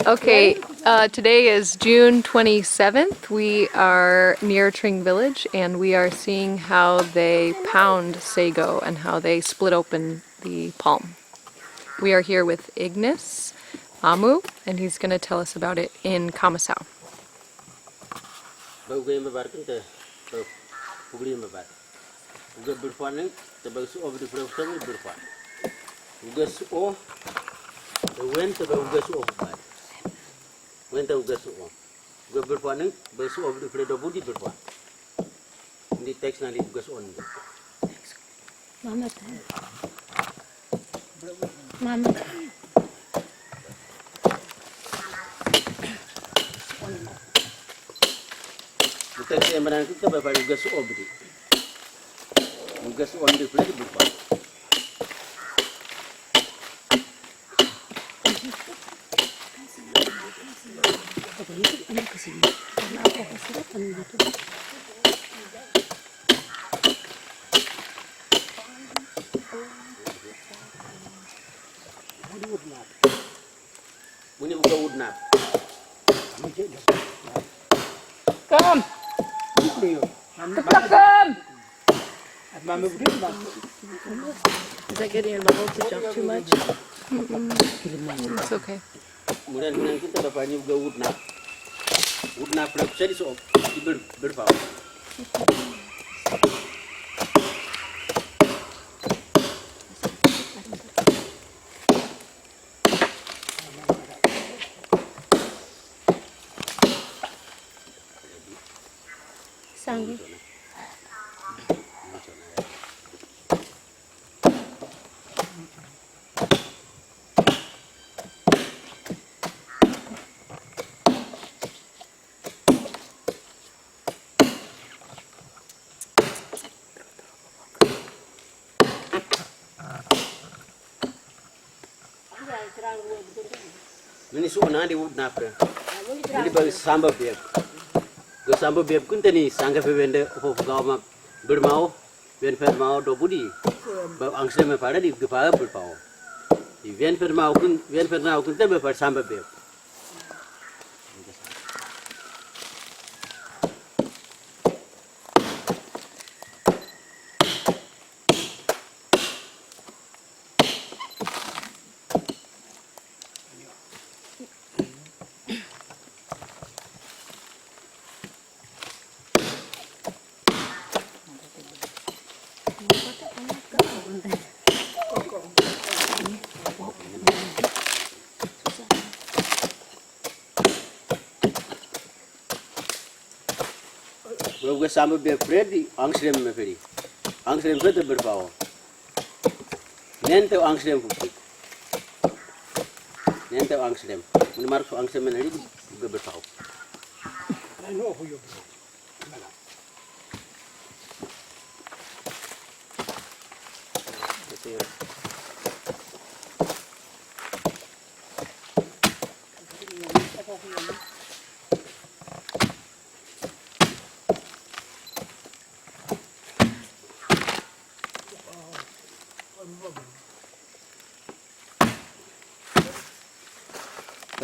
Okay, today is June 27th. We are near Tring village and we are seeing how they pound sago and how they split open the palm. We are here with Ignas, Amu, and he's going to tell us about it in Kamasau. Mama. Kita yang kita bapak ugas obri, ugas on di plate berapa? Ini bukan udnap. Come. Is that getting in my voltage up too much? It's okay. Kemudian kita bapaknya juga udnap. Udnap berapa sih so berapa? Sanggup. Ini suona di udnap ber. Ini bagi sambal biak. Go sambal biak kun tani sangka pebende opo gama bermau, ben mau do budi. Ba angse me pada di gepa berpau. Di ben mau kun tebe par sambal biak. Gue sambil berpred di angsrem me peri, angsrem itu berpau. Nente angsrem bukti, nente angsrem. Ini maruk angsrem menari juga berpau.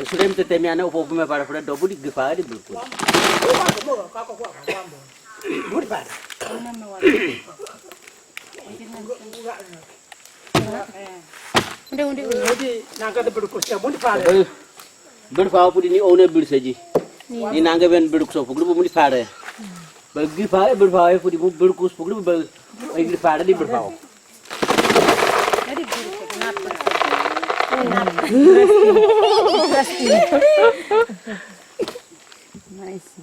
Sudah mesti temi anak upo punya para pura double di gepa di berpau. Berpau pun ini owner bersaji. Ini nangga ben berkusok pukul pun di pada. Bagi pada berpau pun di berkus pukul bagi pada di berpau. Nice.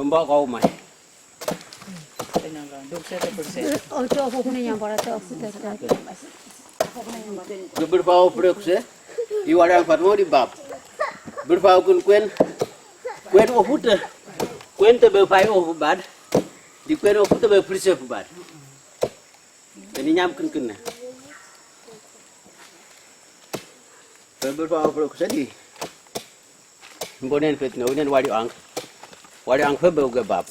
Mbak kau mai. Oh, itu aku punya yang para tu aku dah. Berpau produksi, di wadah farmo di bab. Berpau kun kuen ofut, kuen tu berpau ofut bad, di kuen ofut tu berprisep bad. Jadi nyam kun. Beberapa produk tadi. Bonen fet no nen wadi ang febe uga bab.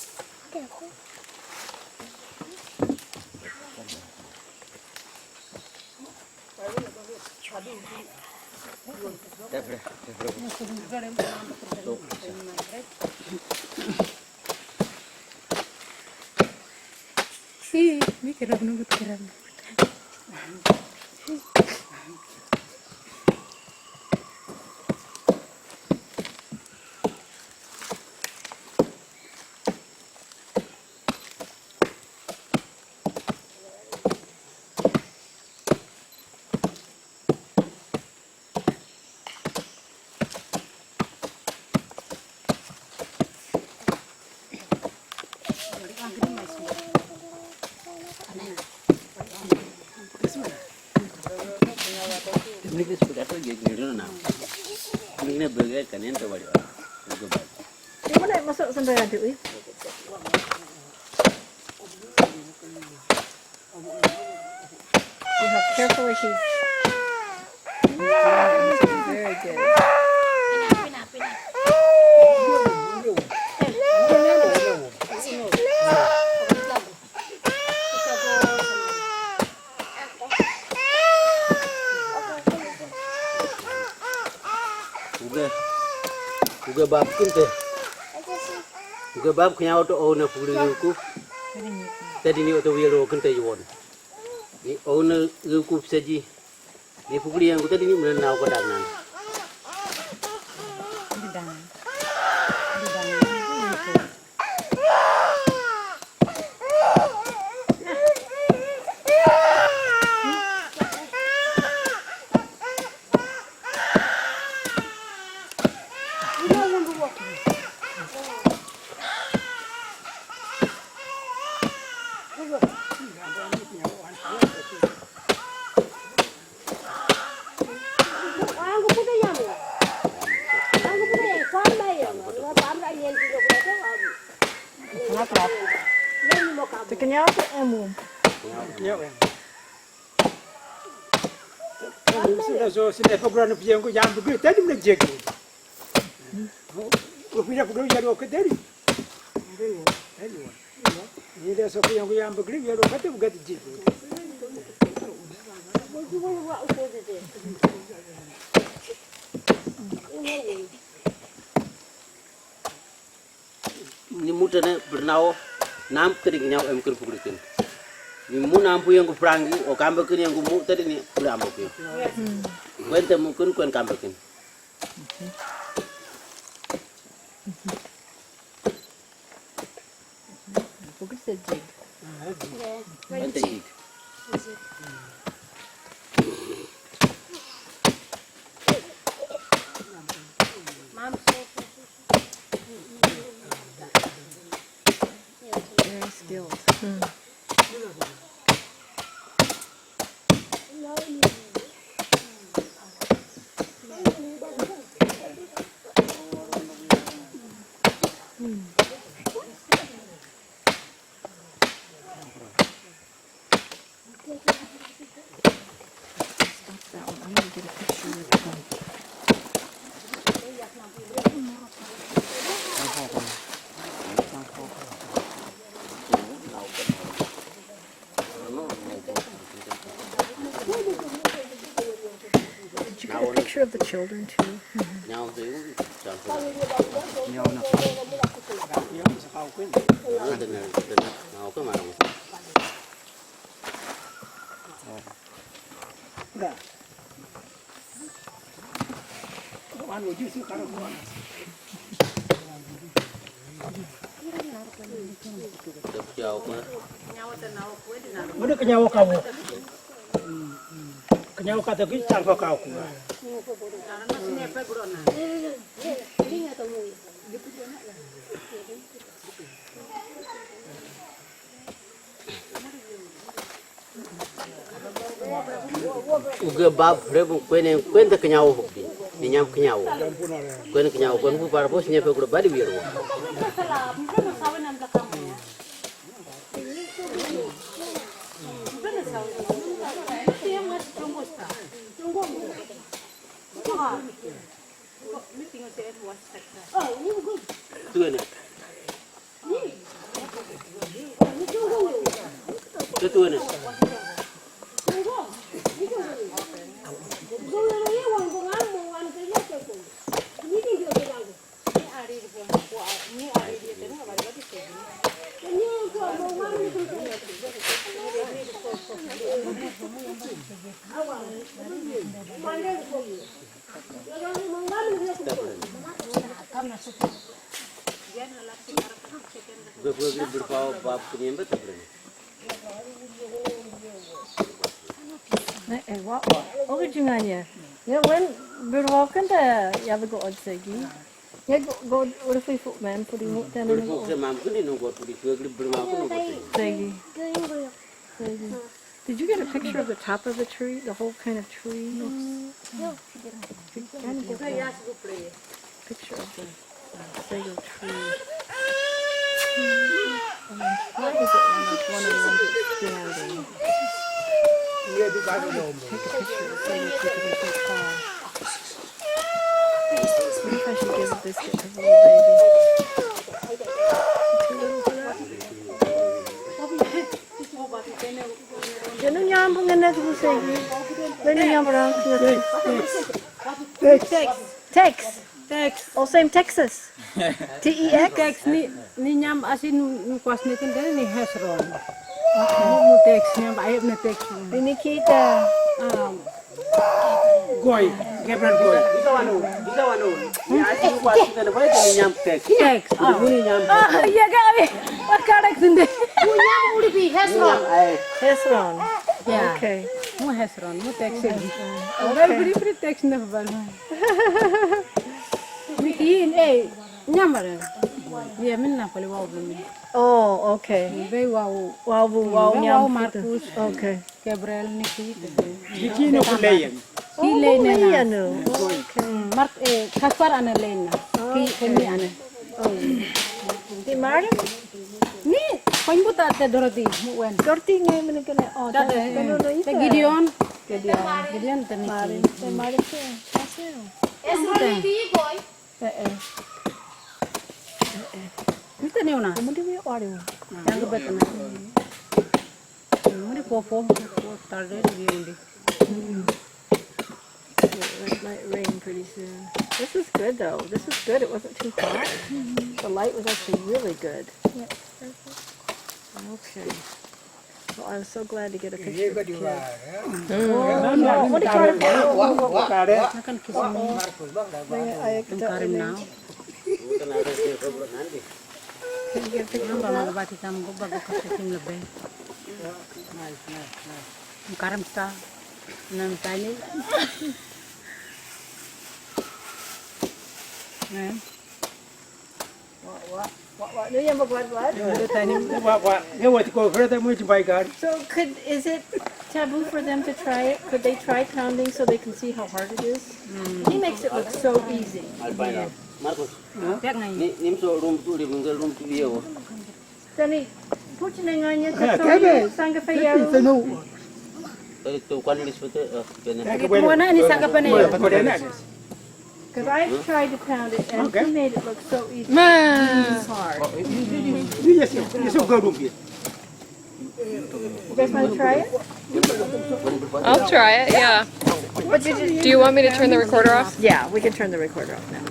Si, mi kerap nunggu kerap. Ini kes begitu jadi ni na. Ini burger kan yang tu wadi ang. Uga bab. Mana masuk sampai ada ni? You have carefully heat. Very good. Uga bab kinte. Uga bab kenya auto owner puri yuku. Tadi ni auto wiro kinte yuwon. Ni owner yuku saji. Ni puri yang tadi ni mana nak kau dangan. Tekennya apa emu? Sudah program yang aku jam begitu tadi mana jadi? Aku punya program jadi aku tadi. Ini dah so yang aku jam begitu jadi aku tadi begitu jadi. Ni muda na bernau nam kering nyau em ker pugrikin. Ni mu nam pu yang ku prangi o kambekin yang ku mu tadi ni pura ambekin. Wente mungkin kuen kambekin. Bagus saja. Wente ik. Very skilled. That one. I'm gonna get a picture of them. Did you get a picture of the children too? Nyau tu campur. Dengar mau ke mana? Dah. Mana justru kalau mana? Jauh ke? Mana kenyawa kamu? Kenyawa kata kita tanpa kau ku. Uga bab rebu kuen tak kenyawa hukti. Ninyam kenyawa. Kuen kenyawa kuen bu parpos nyepe kuda badi biru. Ketua ni. Gue berpau bab penyembet apa ni? What originalnya? Ya, when berwakan dah, ya betul segi. Ya, go udah fifu man, pudi mutan ni. Berpau saya mampu ni nunggu tu di gue berpau nunggu Segi. Segi. Did you get a picture of the top of the tree, the whole kind of tree? Picture of the sago tree. Why is it one of the ones that's standing? Dia di kat dalam. Take a picture of the sago tree because it's so tall. What if I should give a biscuit to the little baby? Too little for that? Jangan nyambung dengan tu sago. Benda nyambung. Tex. Oh, same Texas. T-E-X? Tex ni nyam asin kuas ni kan ni hesron. Mu Tex nyam ayam ni Tex. Ini kita. Goi, kebran goi. Bisa wanu. Ni asyik buat kita lepas ni nyam tek. Tex. Ni nyam. Iya kami. Makarek sendiri. Mu nyam uli bi hesron. Hesron. Ya. Okay. Mu hesron, mu Tex ni. Orang beri Tex ni baru. Mikin nyam bara. Ya minna pali wow bumi. Oh, okay. Be wow. Wow nyam. Markus. Okay. Gabriel ni ki. Diki no kuleyan. Kile ni Iya na. no. Okay. Mart kaspar ana lena. Ki kami ana. Di Martin? Ni koin buta te doroti wen. Dorti ngayon mo nagkala. Oh, Te Gideon. Gideon te ni. Di Martin siya. Kita ni una. Hindi mo yung audio. Yang bet na. Muri popo. Tarde di undi. It might rain pretty soon. This is good though. This is good. It wasn't too hot. The light was actually really good. Okay. Well, I was so glad to get a picture Ye of ko the di kids. wa. What do you call it? Kare. Akan kisah I karim na. Bukan ada siapa nanti. Ang mga bati tam go bago ka sa team labe. Karim sta. Nam tani. What? Do you have a blood? Ye wa ti ko fere ta mu ti bai gar. So is it taboo for them to try it? Could they try pounding so they can see how hard it is? He makes it look so easy. Alpina. Markus. Tek ngai. Ni so room tu di mungkin room tu dia. Dani, put your name on your Kebe. sangka Ti fayo. senu. Tadi tu kan ni seperti kena. Mana ni sangka pa Mo ni? pa ko na. Because I've tried to pound it and Okay. he made it look so easy. It's hard. Ni yes so go room bi. You guys want to try it? I'll try it, yeah. What did you Do you want me to turn the recorder off? Yeah, we can turn the recorder off now.